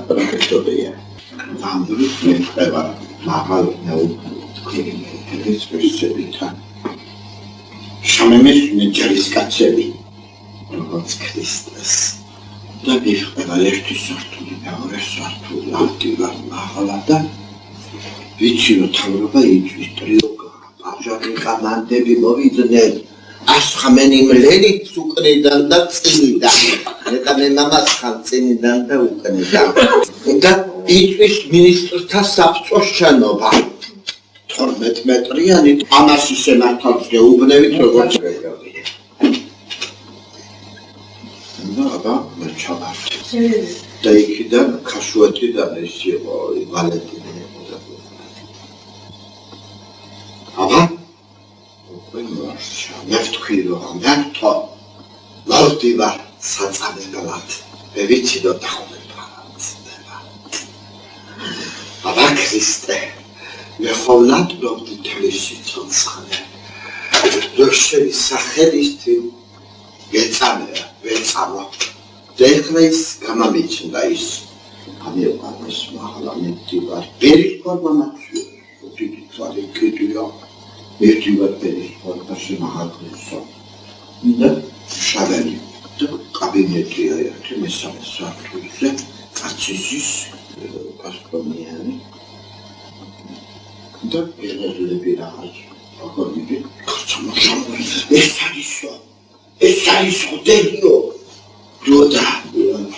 პროფესორია. ამბობს მე ყველა მაღალ ნეუტრინებთან. შამემეს მეჯარის კაცები, როგორც ქრისტეს. და ვიხდება ერთი სართული, მეორე სართული, აქტივარ მაღლა და ვიცი რომ თავრობა იწვის ტრიოგა, ბაჟარი კამანდები მოვიდნენ. ასხამენი მლენით უკნიდან და წინიდან. ნეტა მე მამას ხარ წინიდან და უკნიდან. და იწვის მინისტრთა საბჭოს შენობა. 12 მეტრიანი ამას ისე მართავს გეუბნებით როგორც გეგავია. და აბა ჩავარდი. და იქიდან ქაშვეთიდან ის იყო ვალენტინე. აბა მე ვთქვი რომ მართო მოვდივარ საწამებლად მე ვიცი რომ დახმებაა აბა ქრისტე მე ხოვლად მოვდი თლისი ცოცხლე რომ შენი სახელისთვის ვეწამო და ეხლა ის გამამიჩნდა ის ამიყვანეს მაღლა მივდივარ ბერის ფორმამაცია დიდი თვალი კიდია ერთი ვარდერის ფორმაში მაღალგზო და შაველი და კაბინეტია ერთი მესამე სართულზე კაცის გასტრონიანი და ერლები რაღაც აგორები ეს არის დელიო დოდა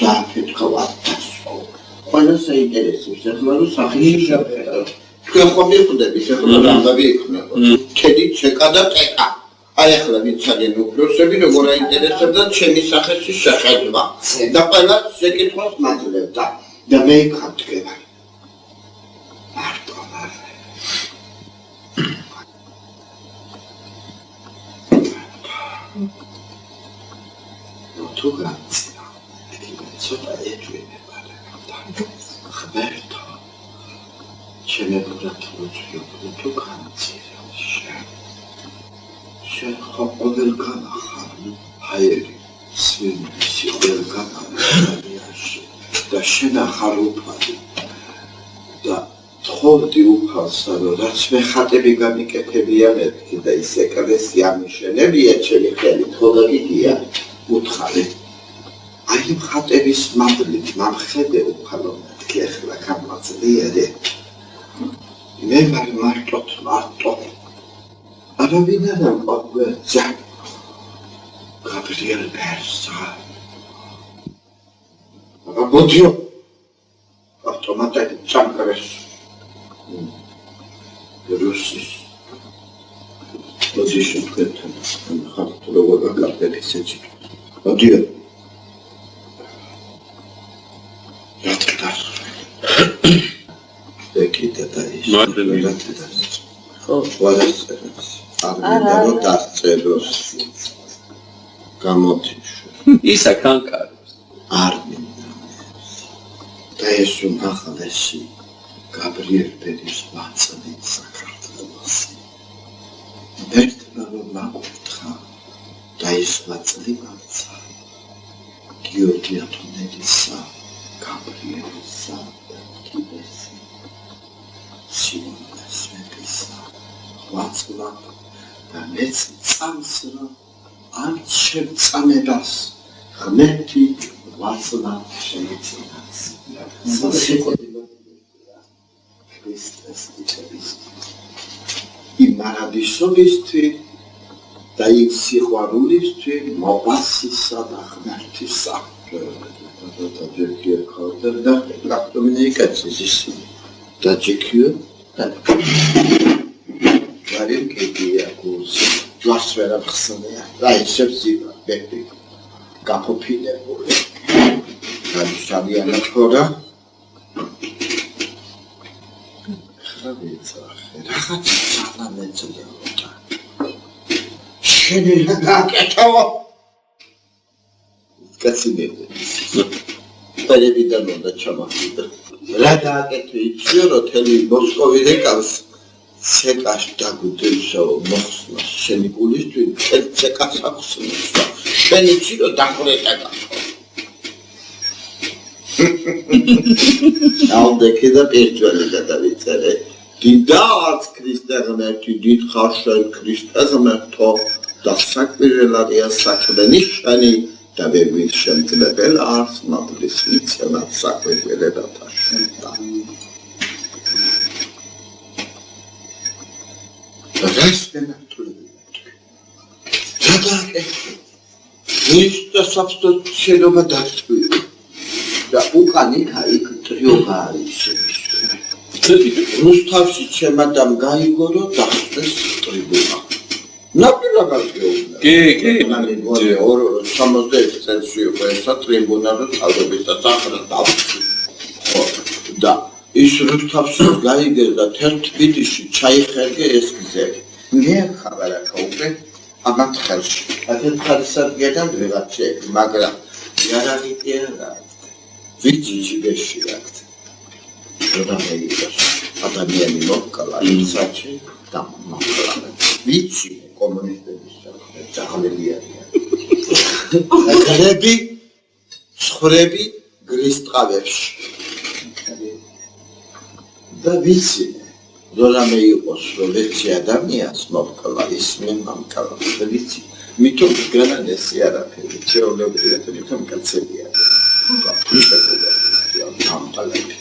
და ფეთქავატასო ყველა საინტერესოა ახლა რომ სახელი შეფერა თქვენ ხომ მიყდები ახლა რამდენი იქნება ქედი ჩეკა და ტეკა აი ახლა ვინც არიან უფროსები როგორ აინტერესებდა ჩემი სახეში შეხედვა და ყველა შეკითხვას მაძლევდა და მე იქადგება მარტო თუ განცდა ცოტა ეჭვება და ხმერტო შემებრა თუ განცდა შენ ყოველ განახარ ჰაერი სვინისი ყოველ განახარიაში და შენ ახარ უფალი და თხოვდი უფალსა რომ რაც მე ხატები გამიკეთებია მეთქი და ის ეკლესია მიშენებია ჩემი ხელით ხოლმე გიგია უთხარი აი ხატების მადლით მამხედე უფალო მეთქი ახლა გამაძლიერე მე ვარ მარტო არავინ არ ამყვეძა გაბრიელ პერსა აბოდიო ავტომატად ჩამკრეს რუსის პოზიცია თქვენთან ხართ როგორ გაკეთეთ ისეთი ოდიო ეკიდა და ის ხო ვარასწერებს არა რომ დასწეროს გამოთიშო ისა კანკაროს არ მინდა და ეს ახალესი გაბრიელ პერის ვაწდი საქართველოს ერთმა რომ მაკუთხა და ის ვაწდი მაცა გიორგი ათონელისა გაბრიელისა კიბესი სიმონას მეფისა ვაწდა და მეც წამს რომ არ შევწამებას ღმერთი ვაწდა შემეწინას სასიყვარულო ქრისტეს იწევს იმარადისობისთვის და იმ სიყვარულისთვის მოვასისა და ღმერთისა და ჯექია ქორდერ და პრაქტომინიკაციის და ჯექია და გარემ კედია კურს ჯვარს ვერ ახსენია და ისევსივა ბედი გაფოფინებული და შავიანა ხორა ხრავიცა რაღაც სანამეცდა შენი გაკეთო კაცინები პერებიდან უნდა ჩამახიდო რა დააკეთე იცი რომ თელი მოსკოვი რეკავს ცეკაშ დაგუდეშო მოხსნა შენი გულისთვის თელ ცეკას ახსნას შენ იცი რომ დახვრეტა Aldeki de pirtueli de vitere. Didaz Krist'e dit karşılar Krist'e to dasak verirler ya saklanış hani tabi bir şemtile bel arsma bilisini sana saklı verir de taşında. Resmen Niște substă celor dați. Dar ucanii care câtriogari se mișcă. Nu stau și ce madame Gaigoro, dar stă tribuna. N-a la Gaigoro. Che. Oro, siamo stati sensu, questa tribuna non ha dovuto stare da. Da. Ის რუსთავში გაიგეს და თელ თბილისში ჩაიხერგე ეს გზები. მე ხაბარა გაუყე ამათ ხელში. აქეთ ხარისარგედან ვიღაც შეექმ, მაგრამ იარაღიტიანა ვიცი ჯიბეში აქვს. როდამეიგოს ადამიანი მოკლა ისაჩი და მოკლა. ვიცი კომუნისტების საქმე ძაღლებია. ახლები ცხვრები გრისტყავებში. და ვიცი, როდამე იყოს, რომ ერთი ადამიანს მოკლა ის მე მამკალა და ვიცი, მithom განანესი არაფერი, შეულებრივია, თვითონ კაცებია. დამტალები.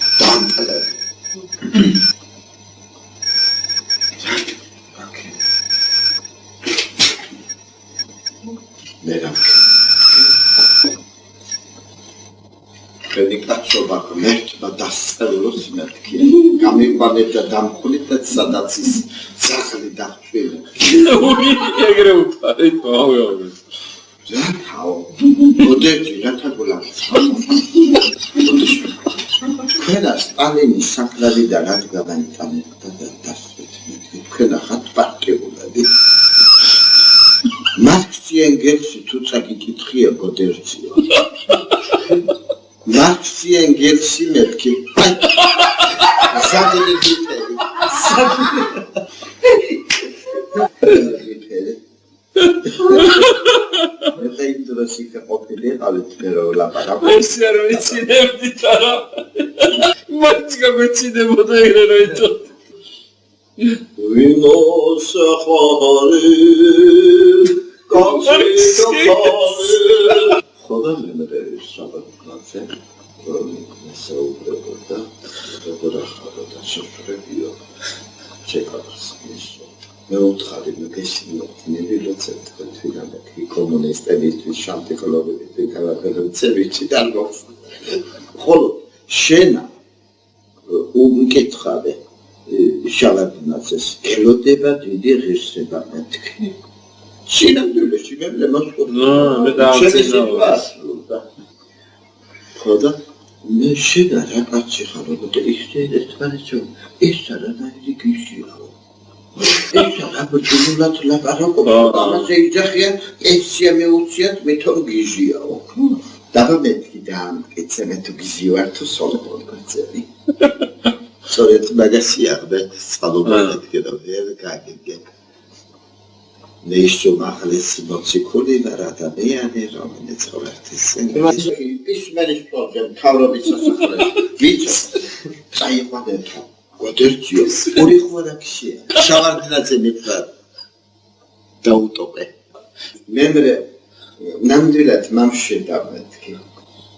Predikacjoba mertba dasqellos mertki. Gamigbanebda damkhulita sadats is sakhli dakhtveli. ეგრე უყარით მოვიოდეს. რა თავ. მოდეჭი რა თაგულავს. ქვედა სტალინის საფლავიდან რაც გადაიტანებდა და დასვეთ. ქვედა ხათ პარტიულები. მარქსი ენგელსი თუ წაკითხია გოდერციო. Marxi Engels'i mevki. Sadece gitmedi. Ne kadar durası kapatılır, alıtmıyor ola para. Esiyorum içine bir taraf. Maçka içine bu da eğleniyor. Uyno saharı, kaçı kaparı. Xoda memreri sabıklanse, mesela burada, burada şoförüyor, çekarsınız. Ne oldu halinde geçtiğinde, ne bir reçet kötüydü, komünistler bir şantikologu bir karakterin sevici dergos. Xol, şena, umket xabe, şalabinasız, elodeba dedi rişsebanetik. Sinem dövleşi memlemez oldu. Xoda, ne şeyler hep açıklardı da işte etmeneceğim. İşlerine bir güçlü o. İşlerine bu cumhuriyetler arasında ama seyirciye eşyame uçiyat meton güçlü o. Devam etkiden geçsene tu güçlü var tu solu olmayacak. Sonra tu bagasiyarda salona etkiden ver kayıt. Neişçi mahalesi motsikuli var adamiyani romine çoğartırsın. İşmeniş problem, kavrabica saklayın. Vica, sayıkma derken, gödürtüyor. Oraya kuvara kişiye. Şavardına zemikler. Davutobe. Memre, namdület mamşe davet ki.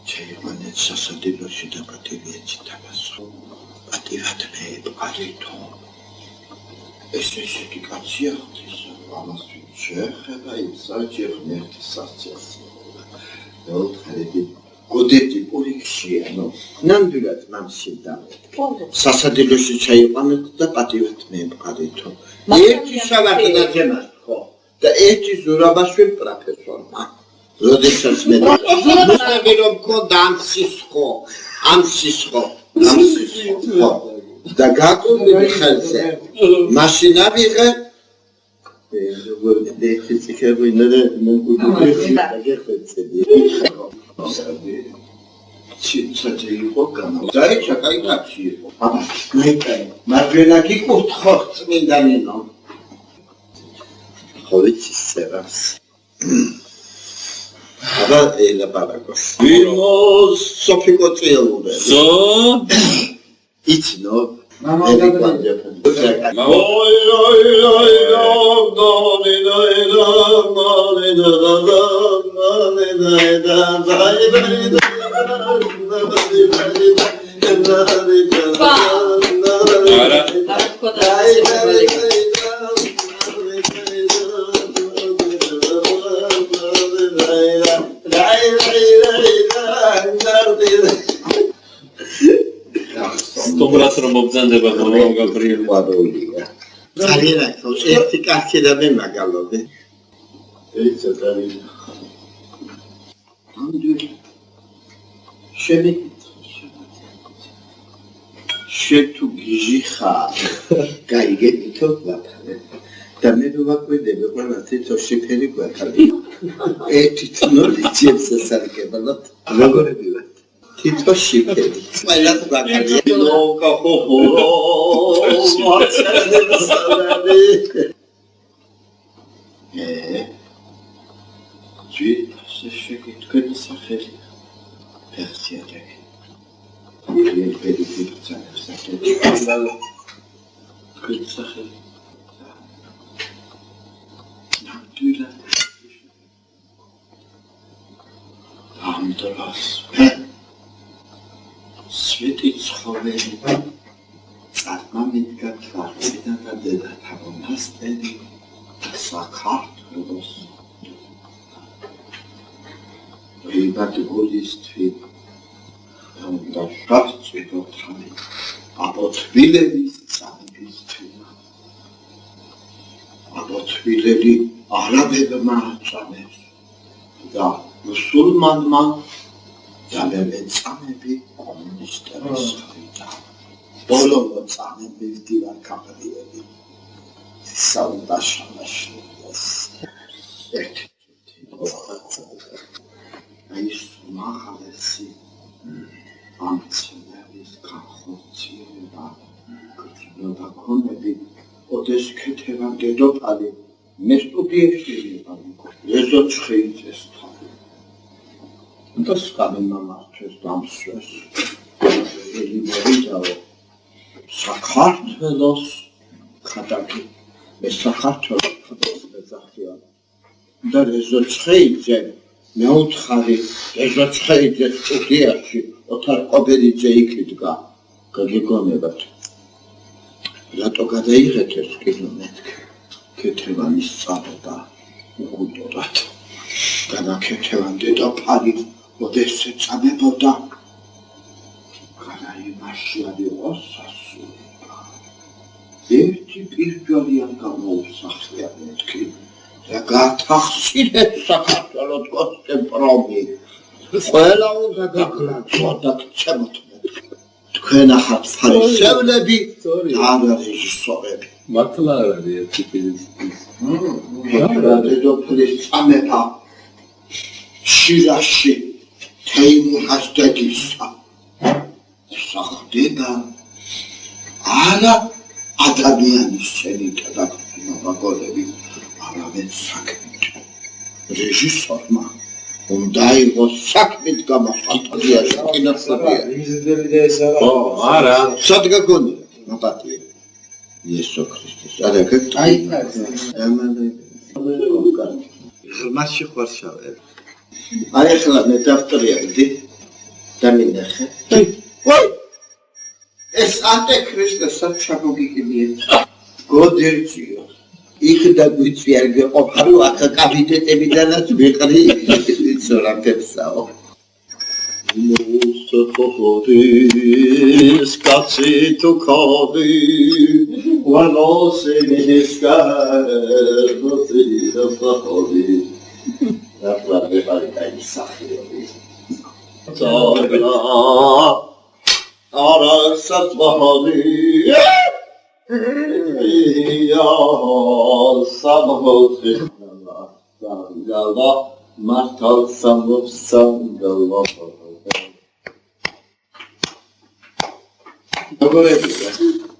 Çayıkma net sasadı başıda bateviyeci tabasu. Bativatme hep arito. Esneşeki kaçıyor. Şehre imzacı hürmeti satacağız. Ne oldu halde? Godeti o kişiye no. Namdület mamşidan. Sasadilöşü çayıpanı da pativetmeye bkarito. Eti şavakına cemaz ko. Da eti zurabaşı profesorma. Rodesas meda. Musta verom ko damsisko. Amsisko. Amsisko. Da gakun bir xelse. Maşina bir Değişik şey bu ne de ne bu Çiçeği kokan. Zayıf şakayı kapşıyor. Ama ne kadar? Madrenaki kurtxort mindanino. Xoviç seras. აბა ელაპარაკოს ვინოს სოფიკო წიელურე სო იცნო მამა სტუმრად რომ მობრძანდება მომა გაბრიელი ვადოულია ძალიან ახალ ერთი კაცი და მე მაგალოდე ეცა ძალიან ამდენ შეთუ გიჟი ხარ გაიგები თო ლაფალე და მე ვაკვირდები ყველა თითო შეფერი გვაქვს ერთი თნორი ძებს ასარგებლად როგორები ვარ თითო შეფერი ყველა გვაქვს ლოკა ხოხორო ჟი შეგიტყვი სახელი ფერციადები Bien petit ça ça que ça fait Natura Amdolas Svetits xoveli Sarmamit gatvartsidan da deda tavonastedi Sakartvelos Ribat golistvi და შახწვიდო თხანი აბო თბილელის სამების თუმა აბო თბილელი არაბებმა აწამეს და მუსულმანმა ძალებენ წამები კომუნისტების ხარიდან ბოლომო წამების დივარ კაპრიელი საუდაშალაში ერთი აი სუმახალესი ამცნების განხორციელება გრძნობა ქონები ოდეს ქეთევან დედოფალი მე სტუდიაში ვიყავი ეზოცხეიძეს თავი და სხვამა მამართეს დამსვეს ელიმორიჯაო საქართველოს ხატაკი მე საქართველოს მეზახია და ეზოცხეიძე მე უთხარი ეზოცხეიძეს სტუდიაში ოთარ ყობერიძე იქიდგა გაგიგონებათ რატო გადაიღეთ ეს კილომეტრი ქეთევანის წარდა უგულდათ განაკეთევან დედოფალი ოდესე წამებოდა გადაიმაშიადი ოსასული ერთი პირჯვალიან გამოუსახლია მეთქი და გათახსინეთ საქართველოს კონსტემპრომი ყველა უნდა გაგლაცოთ ჩემოთმეთ თქვენ ახალ ფარისევლები და რეჟისორები მართლა არ არის ერთი პირის დედოფლის წამება შირაში თეიმურ ჰასტაგისა სახდება არა ადამიანის შენიტა და მაგოლები არამედ საქმით რეჟისორმა უნდა იყოს საქმით გამოხატულია კინოსტუდია ვიზიტები და ეს არა არა სადგა გონი მაპატია იესო ქრისტეს არა აი მასში ხარშავე აი ახლა მე დავტრიალდი და მინახე ვაი ეს ანტე ქრისტესაც ჩამოგიგებიეთ გოდერჯიო იქ და გვიწვიარ გეყოფარო აქ კაბინეტებიდანაც ვიყრი იცოლაკებსაო Mustafa'dis kaçı tukadı Valose mineskar Nasıl fahadı Raflar ve harikayı sahibi Sağla Araksat bahadı Ya sabahı Allah Martal samıp sandallah Доброе утро.